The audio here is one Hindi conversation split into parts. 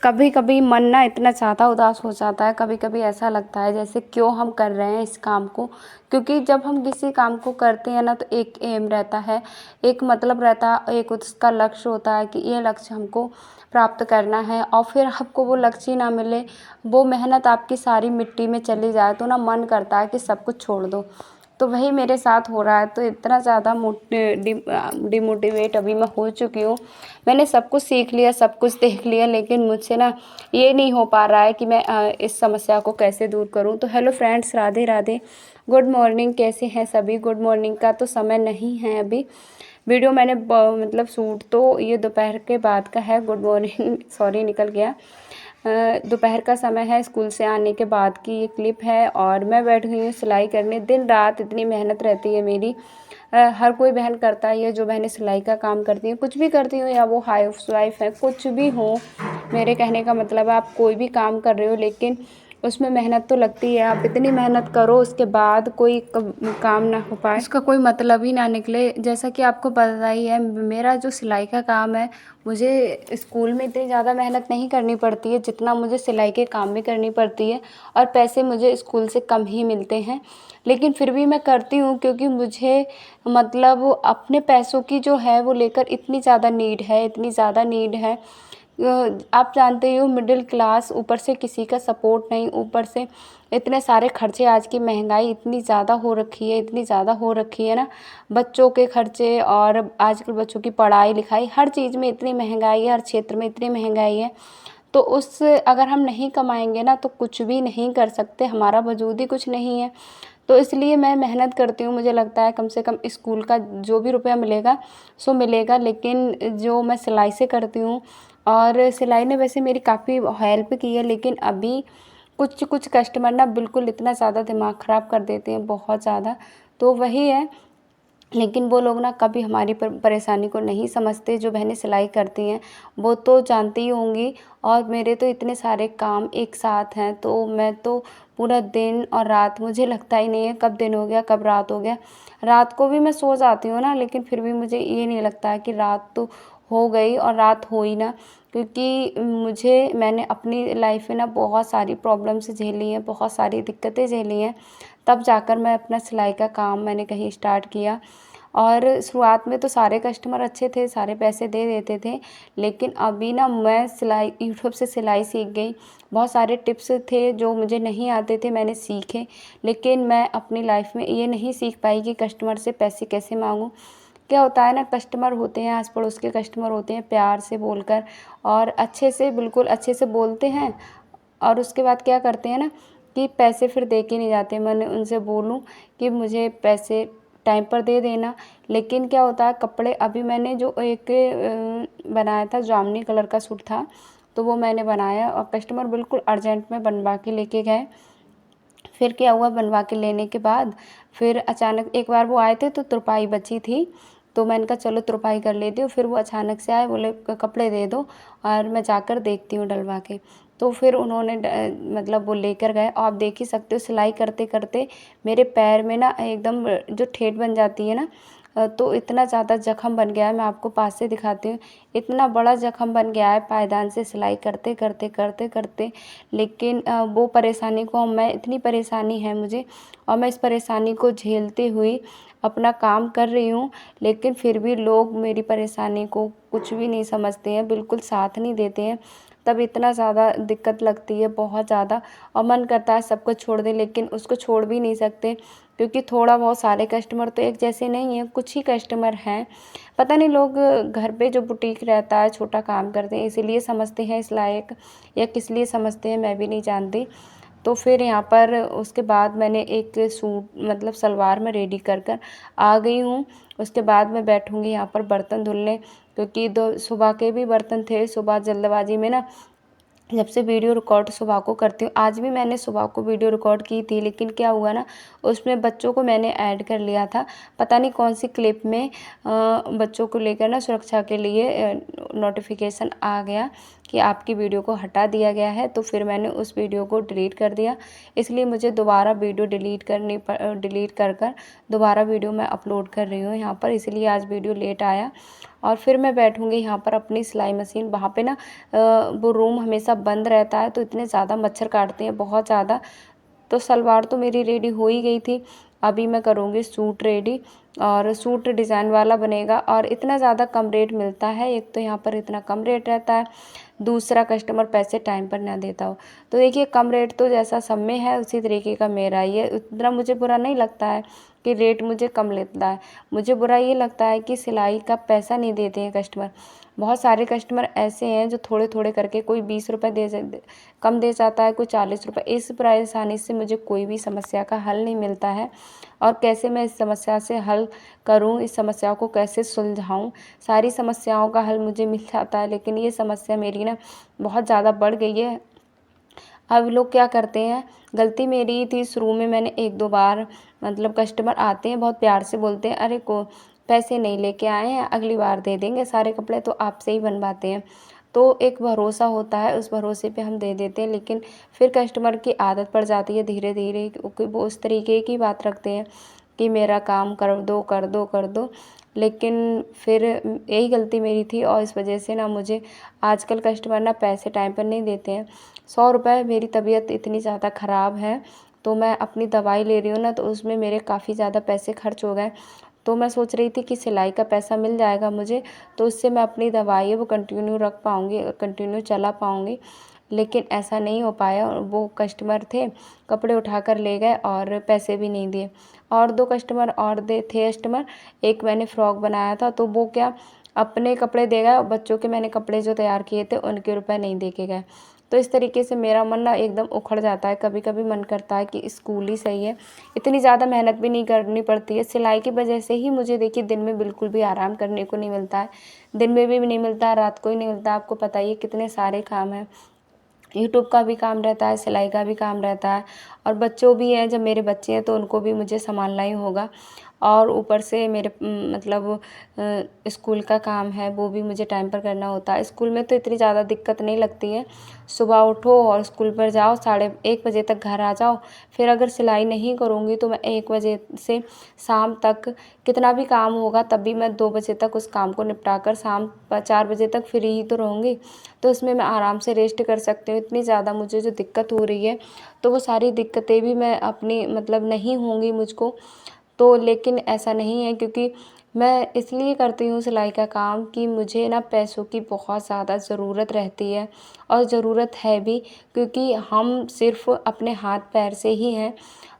कभी कभी मन ना इतना ज़्यादा उदास हो जाता है, कभी कभी ऐसा लगता है जैसे क्यों हम कर रहे हैं इस काम को। क्योंकि जब हम किसी काम को करते हैं ना तो एक एम रहता है, एक मतलब रहता है, एक उसका लक्ष्य होता है कि ये लक्ष्य हमको प्राप्त करना है। और फिर आपको वो लक्ष्य ही ना मिले, वो मेहनत आपकी सारी मिट्टी में चली जाए तो ना मन करता है कि सब कुछ छोड़ दो। तो वही मेरे साथ हो रहा है। तो इतना ज़्यादा डिमोटिवेट अभी मैं हो चुकी हूँ। मैंने सब कुछ सीख लिया, सब कुछ देख लिया, लेकिन मुझसे ना ये नहीं हो पा रहा है कि मैं इस समस्या को कैसे दूर करूँ। तो hello friends, Radhe Radhe, good morning. कैसे हैं सभी? गुड मॉर्निंग का तो समय नहीं है अभी। वीडियो मैंने मतलब शूट तो ये दोपहर के बाद का है। गुड मॉर्निंग सॉरी, निकल गया। दोपहर का समय है, स्कूल से आने के बाद की ये क्लिप है। और मैं बैठ गई हूँ सिलाई करने। दिन रात इतनी मेहनत रहती है मेरी। हर कोई बहन करता ही है, जो बहनें सिलाई का काम करती हैं, कुछ भी करती हो, या वो हाउस वाइफ है, कुछ भी हो। मेरे कहने का मतलब है आप कोई भी काम कर रहे हो, लेकिन उसमें मेहनत तो लगती है। आप इतनी मेहनत करो, उसके बाद कोई काम ना हो पाए, उसका कोई मतलब ही ना निकले। जैसा कि आपको पता ही है, मेरा जो सिलाई का काम है, मुझे स्कूल में इतनी ज़्यादा मेहनत नहीं करनी पड़ती है जितना मुझे सिलाई के काम में करनी पड़ती है। और पैसे मुझे स्कूल से कम ही मिलते हैं, लेकिन फिर भी मैं करती हूँ, क्योंकि मुझे मतलब अपने पैसों की जो है वो लेकर इतनी ज़्यादा नीड है, इतनी ज़्यादा नीड है। आप जानते ही हो, मिडिल क्लास, ऊपर से किसी का सपोर्ट नहीं, ऊपर से इतने सारे खर्चे। आज की महंगाई इतनी ज़्यादा हो रखी है, इतनी ज़्यादा हो रखी है ना, बच्चों के खर्चे और आजकल बच्चों की पढ़ाई लिखाई, हर चीज़ में इतनी महंगाई है, हर क्षेत्र में इतनी महंगाई है। तो उस अगर हम नहीं कमाएंगे ना तो कुछ भी नहीं कर सकते, हमारा वजूद ही कुछ नहीं है। तो इसलिए मैं मेहनत करती हूँ। मुझे लगता है कम से कम स्कूल का जो भी रुपया मिलेगा सो मिलेगा, लेकिन जो मैं सिलाई से करती हूँ, और सिलाई ने वैसे मेरी काफ़ी हेल्प की है, लेकिन अभी कुछ कुछ कस्टमर ना बिल्कुल इतना ज़्यादा दिमाग ख़राब कर देते हैं, बहुत ज़्यादा। तो वही है, लेकिन वो लोग ना कभी हमारी परेशानी को नहीं समझते। जो बहनें सिलाई करती हैं वो तो जानती ही होंगी। और मेरे तो इतने सारे काम एक साथ हैं, तो मैं तो पूरा दिन और रात, मुझे लगता ही नहीं है कब दिन हो गया कब रात हो गया। रात को भी मैं सो जाती हूँ ना, लेकिन फिर भी मुझे ये नहीं लगता है कि रात तो हो गई और रात हो ही ना। क्योंकि मैंने अपनी लाइफ में ना बहुत सारी प्रॉब्लम्स झेली हैं, बहुत सारी दिक्कतें झेली हैं, तब जाकर मैं अपना सिलाई का काम मैंने कहीं स्टार्ट किया। और शुरुआत में तो सारे कस्टमर अच्छे थे, सारे पैसे दे देते थे, लेकिन अभी ना मैं सिलाई यूट्यूब से सिलाई सीख गई। बहुत सारे टिप्स थे जो मुझे नहीं आते थे, मैंने सीखे, लेकिन मैं अपनी लाइफ में ये नहीं सीख पाई कि कस्टमर से पैसे कैसे मांगूं। क्या होता है ना, कस्टमर होते हैं, आस पड़ोस के कस्टमर होते हैं, प्यार से बोलकर और अच्छे से, बिल्कुल अच्छे से बोलते हैं, और उसके बाद क्या करते हैं ना कि पैसे फिर दे के नहीं जाते। मैंने उनसे बोलूं कि मुझे पैसे टाइम पर दे देना, लेकिन क्या होता है, कपड़े अभी मैंने जो एक बनाया था, जामुनी कलर का सूट था, तो वो मैंने बनाया और कस्टमर बिल्कुल अर्जेंट में बनवा के लेके गए। फिर क्या हुआ, बनवा के लेने के बाद फिर अचानक एक बार वो आए थे तो तुरपाई बची थी, तो मैंने कहा चलो तुरपाई कर लेती हूँ। फिर वो अचानक से आए, बोले कपड़े दे दो और मैं जाकर देखती हूँ डलवा के। तो फिर उन्होंने मतलब वो लेकर गए, और आप देख ही सकते हो सिलाई करते करते मेरे पैर में ना एकदम जो ठेठ बन जाती है ना, तो इतना ज़्यादा ज़ख्म बन गया है। मैं आपको पास से दिखाती हूँ, इतना बड़ा ज़ख्म बन गया है पायदान से सिलाई करते करते करते करते। लेकिन वो परेशानी को मैं, इतनी परेशानी है मुझे, और मैं इस परेशानी को झेलते हुए अपना काम कर रही हूँ, लेकिन फिर भी लोग मेरी परेशानी को कुछ भी नहीं समझते हैं, बिल्कुल साथ नहीं देते हैं। तब इतना ज़्यादा दिक्कत लगती है, बहुत ज़्यादा, और मन करता है सबको छोड़ दें, लेकिन उसको छोड़ भी नहीं सकते, क्योंकि थोड़ा बहुत, सारे कस्टमर तो एक जैसे नहीं हैं, कुछ ही कस्टमर हैं। पता नहीं लोग घर पे जो बुटीक रहता है, छोटा काम करते हैं, इसीलिए समझते हैं इस लायक, या किस लिए समझते हैं मैं भी नहीं जानती। तो फिर यहाँ पर उसके बाद मैंने एक सूट मतलब सलवार में रेडी कर कर आ गई हूँ। उसके बाद मैं बैठूँगी यहाँ पर बर्तन धुलने, क्योंकि दो सुबह के भी बर्तन थे। सुबह जल्दबाजी में ना, जब से वीडियो रिकॉर्ड सुबह को करती हूँ, आज भी मैंने सुबह को वीडियो रिकॉर्ड की थी, लेकिन क्या हुआ ना, उसमें बच्चों को मैंने ऐड कर लिया था। पता नहीं कौन सी क्लिप में बच्चों को लेकर ना सुरक्षा के लिए नोटिफिकेशन आ गया कि आपकी वीडियो को हटा दिया गया है। तो फिर मैंने उस वीडियो को डिलीट कर दिया, इसलिए मुझे दोबारा वीडियो डिलीट कर कर दोबारा वीडियो मैं अपलोड कर रही हूँ यहाँ पर, इसलिए आज वीडियो लेट आया। और फिर मैं बैठूँगी यहाँ पर अपनी सिलाई मशीन। वहाँ पे ना वो रूम हमेशा बंद रहता है, तो इतने ज़्यादा मच्छर काटते हैं, बहुत ज़्यादा। तो सलवार तो मेरी रेडी हो ही गई थी। अभी मैं करूँगी सूट रेडी, और सूट डिज़ाइन वाला बनेगा, और इतना ज़्यादा कम रेट मिलता है। एक तो यहाँ पर इतना कम रेट रहता है, दूसरा कस्टमर पैसे टाइम पर ना देता हो। तो देखिए, कम रेट तो जैसा सब में है उसी तरीके का मेरा ही है। इतना मुझे बुरा नहीं लगता है कि रेट मुझे कम लेता है। मुझे बुरा ये लगता है कि सिलाई का पैसा नहीं देते हैं कस्टमर। बहुत सारे कस्टमर ऐसे हैं जो थोड़े थोड़े करके, कोई 20 रुपये कम दे जाता है, कोई 40 रुपये। इस परेशानी से मुझे कोई भी समस्या का हल नहीं मिलता है, और कैसे मैं इस समस्या से हल करूं, इस समस्या को कैसे सुलझाऊं। सारी समस्याओं का हल मुझे मिल जाता है, लेकिन ये समस्या मेरी ना बहुत ज़्यादा बढ़ गई है। अब लोग क्या करते हैं, गलती मेरी ही थी शुरू में। मैंने 1-2 बार, मतलब कस्टमर आते हैं बहुत प्यार से बोलते हैं, अरे को पैसे नहीं लेके आए हैं, अगली बार दे देंगे, सारे कपड़े तो आपसे ही बनवाते हैं। तो एक भरोसा होता है, उस भरोसे पे हम दे देते हैं, लेकिन फिर कस्टमर की आदत पड़ जाती है धीरे धीरे, क्योंकि वो उस तरीके की बात रखते हैं कि मेरा काम कर दो कर दो कर दो। लेकिन फिर यही गलती मेरी थी, और इस वजह से ना मुझे आजकल कस्टमर ना पैसे टाइम पर नहीं देते हैं। 100 रुपये, मेरी तबीयत इतनी ज़्यादा ख़राब है, तो मैं अपनी दवाई ले रही हूँ ना, तो उसमें मेरे काफ़ी ज़्यादा पैसे खर्च हो गए। तो मैं सोच रही थी कि सिलाई का पैसा मिल जाएगा मुझे, तो उससे मैं अपनी दवाई है वो कंटिन्यू रख पाऊँगी, कंटिन्यू चला पाऊँगी। लेकिन ऐसा नहीं हो पाया। वो कस्टमर थे, कपड़े उठाकर ले गए और पैसे भी नहीं दिए। और 2 कस्टमर और थे कस्टमर, एक मैंने फ़्रॉक बनाया था, तो वो क्या, अपने कपड़े दे गए, बच्चों के मैंने कपड़े जो तैयार किए थे उनके रुपए नहीं दे के गए। तो इस तरीके से मेरा मन ना एकदम उखड़ जाता है। कभी-कभी मन करता है कि स्कूल ही सही है, इतनी ज़्यादा मेहनत भी नहीं करनी पड़ती है। सिलाई की वजह से ही मुझे देखिए दिन में बिल्कुल भी आराम करने को नहीं मिलता है। दिन में भी नहीं मिलता है, रात को ही नहीं मिलता है। आपको पता ही है कितने सारे काम हैं। यूट्यूब का भी काम रहता है, सिलाई का भी काम रहता है, और बच्चों भी हैं। जब मेरे बच्चे हैं तो उनको भी मुझे सँभालना ही होगा, और ऊपर से मेरे मतलब स्कूल का काम है, वो भी मुझे टाइम पर करना होता है। स्कूल में तो इतनी ज़्यादा दिक्कत नहीं लगती है, सुबह उठो और स्कूल पर जाओ, 1:30 बजे तक घर आ जाओ। फिर अगर सिलाई नहीं करूँगी तो मैं 1 बजे से शाम तक कितना भी काम होगा, तब भी मैं 2 बजे तक उस काम को निपटा कर शाम 4 बजे तक फ्री ही तो रहूँगी। तो उसमें मैं आराम से रेस्ट कर सकती हूँ। इतनी ज़्यादा मुझे जो दिक्कत हो रही है, तो वो सारी दिक्कतें भी मैं अपनी मतलब नहीं होंगी मुझको। तो लेकिन ऐसा नहीं है, क्योंकि मैं इसलिए करती हूँ सिलाई का काम कि मुझे ना पैसों की बहुत ज़्यादा ज़रूरत रहती है, और ज़रूरत है भी, क्योंकि हम सिर्फ़ अपने हाथ पैर से ही हैं,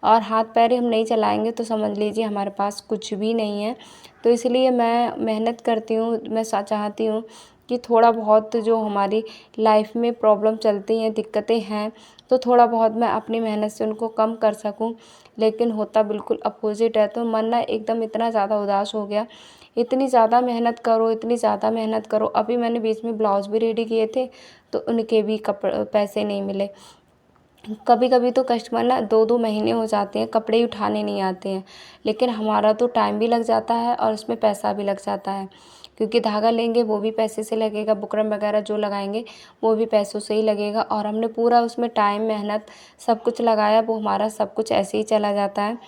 और हाथ पैर ही हम नहीं चलाएँगे तो समझ लीजिए हमारे पास कुछ भी नहीं है। तो इसलिए मैं मेहनत करती हूँ, मैं चाहती हूँ कि थोड़ा बहुत जो हमारी लाइफ में प्रॉब्लम चलती हैं, दिक्कतें हैं, तो थोड़ा बहुत मैं अपनी मेहनत से उनको कम कर सकूं। लेकिन होता बिल्कुल अपोज़िट है। तो मन ना एकदम इतना ज़्यादा उदास हो गया, इतनी ज़्यादा मेहनत करो, इतनी ज़्यादा मेहनत करो। अभी मैंने बीच में ब्लाउज़ भी रेडी किए थे, तो उनके भी पैसे नहीं मिले। कभी-कभी तो कस्टमर ना 2-2 महीने हो जाते हैं, कपड़े ही उठाने नहीं आते हैं। लेकिन हमारा तो टाइम भी लग जाता है और उसमें पैसा भी लग जाता है, क्योंकि धागा लेंगे वो भी पैसे से लगेगा, बुकरम वगैरह जो लगाएँगे वो भी पैसों से ही लगेगा, और हमने पूरा उसमें टाइम, मेहनत सब कुछ लगाया, वो हमारा सब कुछ ऐसे ही चला जाता है।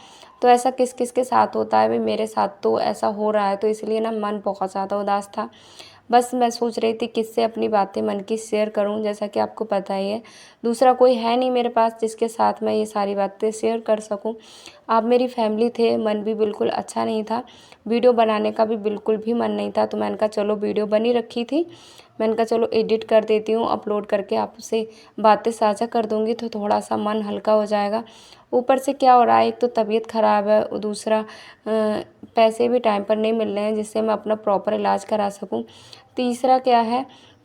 तो ऐसा किस-किस के साथ होता है, भई मेरे साथ तो ऐसा हो रहा है, तो इसलिए ना मन बहुत ज़्यादा उदास था। बस मैं सोच रही थी किससे अपनी बातें मन की शेयर करूं, जैसा कि आपको पता ही है दूसरा कोई है नहीं मेरे पास जिसके साथ मैं ये सारी बातें शेयर कर सकूं। आप मेरी फैमिली थे, मन भी बिल्कुल अच्छा नहीं था, वीडियो बनाने का भी बिल्कुल भी मन नहीं था। तो मैंने कहा चलो, वीडियो बनी रखी थी, मैंने कहा चलो एडिट कर देती हूँ, अपलोड करके आपसे बातें साझा कर दूँगी तो थोड़ा सा मन हल्का हो जाएगा। ऊपर से क्या हो रहा है, एक तो तबीयत ख़राब है और दूसरा पैसे भी टाइम पर नहीं मिल रहे हैं जिससे मैं अपना प्रॉपर इलाज करा सकूँ। तीसरा क्या है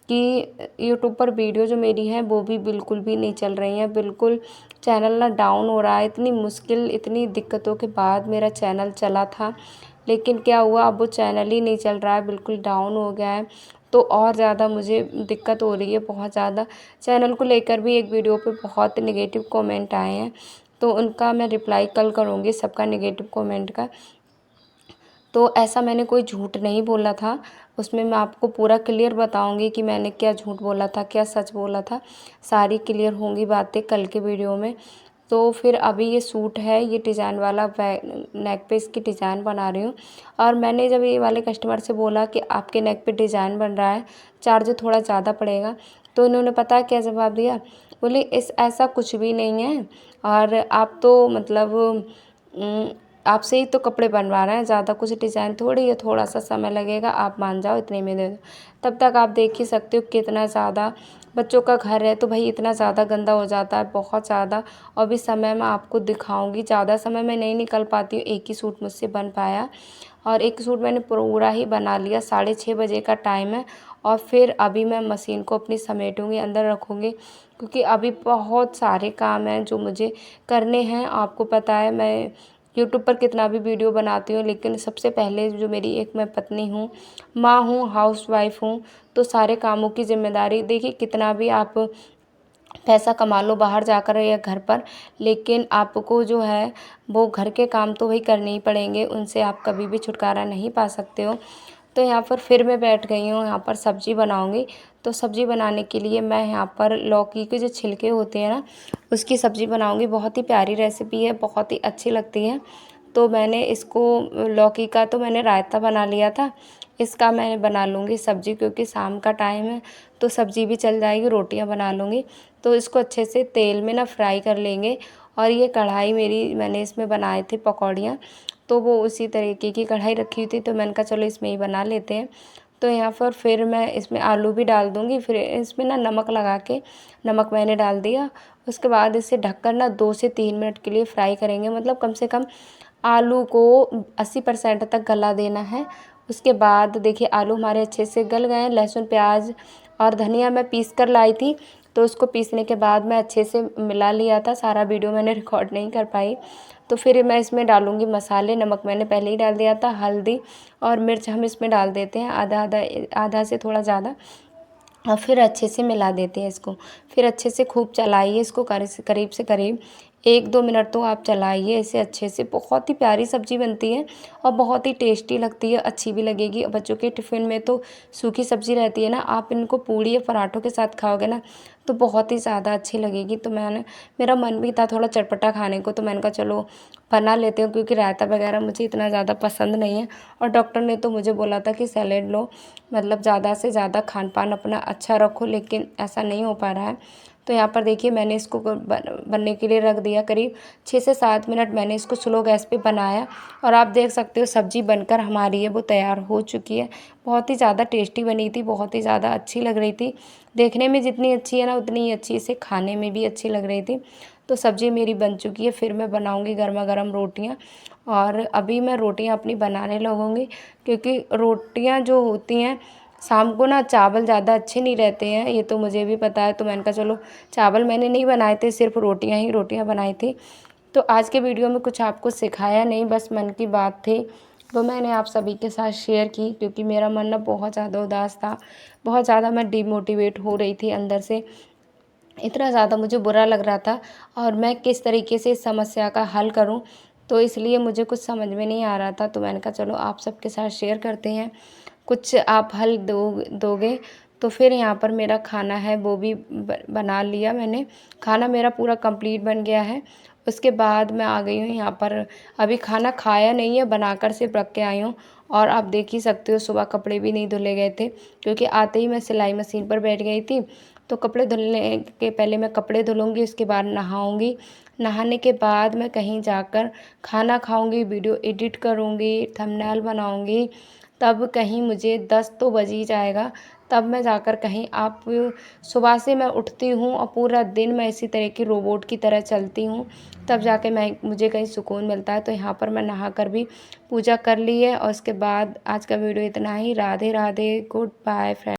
कि यूट्यूब पर वीडियो जो मेरी है वो भी बिल्कुल भी नहीं चल रही हैं, बिल्कुल चैनल ना डाउन हो रहा है। इतनी मुश्किल, इतनी दिक्कतों के बाद मेरा चैनल चला था, लेकिन क्या हुआ, अब वो चैनल ही नहीं चल रहा है, बिल्कुल डाउन हो गया है। तो और ज़्यादा मुझे दिक्कत हो रही है, बहुत ज़्यादा। चैनल को लेकर भी एक वीडियो पे बहुत नेगेटिव कमेंट आए हैं, तो उनका मैं रिप्लाई कल करूँगी, सबका नेगेटिव कमेंट का। तो ऐसा मैंने कोई झूठ नहीं बोला था, उसमें मैं आपको पूरा क्लियर बताऊँगी कि मैंने क्या झूठ बोला था, क्या सच बोला था। सारी क्लियर होंगी बातें कल के वीडियो में। तो फिर अभी ये सूट है, ये डिज़ाइन वाला नेक पे इसकी डिज़ाइन बना रही हूँ। और मैंने जब ये वाले कस्टमर से बोला कि आपके नेक पे डिज़ाइन बन रहा है, चार्ज थोड़ा ज़्यादा पड़ेगा, तो इन्होंने पता है क्या जवाब दिया? बोले ऐसा कुछ भी नहीं है, और आप तो मतलब आपसे ही तो कपड़े बनवा रहे हैं, ज़्यादा कुछ डिज़ाइन थोड़ी है, थोड़ा सा समय लगेगा, आप मान जाओ इतने में दे दो। तब तक आप देख ही सकते हो कितना ज़्यादा बच्चों का घर है, तो भाई इतना ज़्यादा गंदा हो जाता है, बहुत ज़्यादा। और भी समय मैं आपको दिखाऊंगी, ज़्यादा समय में नहीं निकल पाती हूँ, एक ही सूट मुझसे बन पाया, और एक सूट मैंने पूरा ही बना लिया। 6:30 बजे का टाइम है, और फिर अभी मैं मशीन को अपनी समेटूँगी, अंदर रखूँगी, क्योंकि अभी बहुत सारे काम हैं जो मुझे करने हैं। आपको पता है मैं यूट्यूब पर कितना भी वीडियो बनाती हूँ, लेकिन सबसे पहले जो मेरी एक मैं पत्नी हूँ, माँ हूँ, हाउसवाइफ हूँ, तो सारे कामों की ज़िम्मेदारी देखिए, कितना भी आप पैसा कमा लो बाहर जाकर या घर पर, लेकिन आपको जो है वो घर के काम तो वही करने ही पड़ेंगे, उनसे आप कभी भी छुटकारा नहीं पा सकते हो। तो यहाँ पर फिर मैं बैठ गई हूँ, यहाँ पर सब्ज़ी बनाऊँगी। तो सब्ज़ी बनाने के लिए मैं यहाँ पर लौकी के जो छिलके होते हैं ना, उसकी सब्ज़ी बनाऊँगी। बहुत ही प्यारी रेसिपी है, बहुत ही अच्छी लगती है। तो मैंने इसको लौकी का तो मैंने रायता बना लिया था, इसका मैं बना लूँगी सब्ज़ी, क्योंकि शाम का टाइम है तो सब्ज़ी भी चल जाएगी, रोटियाँ बना लूँगी। तो इसको अच्छे से तेल में ना फ्राई कर लेंगे। और ये कढ़ाई मेरी, मैंने इसमें बनाए थे पकौड़ियाँ, तो वो उसी तरीके की कढ़ाई रखी हुई थी, तो मैंने कहा चलो इसमें ही बना लेते हैं। तो यहाँ पर फिर मैं इसमें आलू भी डाल दूँगी, फिर इसमें ना नमक लगा के, नमक मैंने डाल दिया। उसके बाद इसे ढककर ना 2 से 3 मिनट के लिए फ्राई करेंगे, मतलब कम से कम आलू को 80% तक गला देना है। उसके बाद देखिए आलू हमारे अच्छे से गल गए हैं। लहसुन, प्याज और धनिया मैं पीस कर लाई थी, तो उसको पीसने के बाद मैं अच्छे से मिला लिया था। सारा वीडियो मैंने रिकॉर्ड नहीं कर पाई। तो फिर मैं इसमें डालूँगी मसाले, नमक मैंने पहले ही डाल दिया था, हल्दी और मिर्च हम इसमें डाल देते हैं आधा-आधा, आधा से थोड़ा ज़्यादा, और फिर अच्छे से मिला देते हैं इसको। फिर अच्छे से खूब चलाइए इसको, करीब से करीब 1-2 मिनट तो आप चलाइए इसे अच्छे से। बहुत ही प्यारी सब्ज़ी बनती है और बहुत ही टेस्टी लगती है, अच्छी भी लगेगी। बच्चों के टिफ़िन में तो सूखी सब्ज़ी रहती है ना, आप इनको पूड़ी या पराठों के साथ खाओगे ना, तो बहुत ही ज़्यादा अच्छी लगेगी। तो मेरा मन भी था थोड़ा चटपटा खाने को, तो मैंने कहा चलो बना लेते हो, क्योंकि रायता वगैरह मुझे इतना ज़्यादा पसंद नहीं है। और डॉक्टर ने तो मुझे बोला था कि सैलेड लो, मतलब ज़्यादा से ज़्यादा खान-पान अपना अच्छा रखो, लेकिन ऐसा नहीं हो पा रहा है। तो यहाँ पर देखिए मैंने इसको बनने के लिए रख दिया। करीब 6 से 7 मिनट मैंने इसको स्लो गैस पे बनाया, और आप देख सकते हो सब्ज़ी बनकर हमारी वो तैयार हो चुकी है। बहुत ही ज़्यादा टेस्टी बनी थी, बहुत ही ज़्यादा अच्छी लग रही थी। देखने में जितनी अच्छी है ना, उतनी ही अच्छी इसे खाने में भी अच्छी लग रही थी। तो सब्ज़ी मेरी बन चुकी है, फिर मैं बनाऊँगी गरमा-गरम रोटियाँ। और अभी मैं रोटियाँ अपनी बनाने लगूँगी, क्योंकि रोटियाँ जो होती हैं शाम को ना, चावल ज़्यादा अच्छे नहीं रहते हैं, ये तो मुझे भी पता है। तो मैंने कहा चलो चावल मैंने नहीं बनाए थे, सिर्फ रोटियां ही रोटियां बनाई थी। तो आज के वीडियो में कुछ आपको सिखाया नहीं, बस मन की बात थी, तो मैंने आप सभी के साथ शेयर की, क्योंकि मेरा मन ना बहुत ज़्यादा उदास था, बहुत ज़्यादा मैं डिमोटिवेट हो रही थी अंदर से, इतना ज़्यादा मुझे बुरा लग रहा था। और मैं किस तरीके से इस समस्या का हल करूं, तो इसलिए मुझे कुछ समझ में नहीं आ रहा था। तो मैंने कहा चलो आप सबके साथ शेयर करते हैं, कुछ आप हल दोगे। तो फिर यहाँ पर मेरा खाना है वो भी बना लिया मैंने, खाना मेरा पूरा कंप्लीट बन गया है। उसके बाद मैं आ गई हूँ यहाँ पर, अभी खाना खाया नहीं है, बनाकर सिर्फ रख के आई हूँ। और आप देख ही सकते हो सुबह कपड़े भी नहीं धुले गए थे, क्योंकि आते ही मैं सिलाई मशीन पर बैठ गई थी। तो कपड़े धुलने के पहले मैं कपड़े धुलूँगी, उसके बाद नहाऊँगी, नहाने के बाद मैं कहीं जाकर खाना खाऊँगी, वीडियो एडिट करूँगी, थंबनेल बनाऊँगी, तब कहीं मुझे 10 तो बज ही जाएगा। तब मैं जाकर कहीं, आप सुबह से मैं उठती हूँ और पूरा दिन मैं इसी तरह की रोबोट की तरह चलती हूँ, तब जाके मुझे कहीं सुकून मिलता है। तो यहाँ पर मैं नहाकर भी पूजा कर ली है। और उसके बाद आज का वीडियो इतना ही। Radhe Radhe, good bye friend.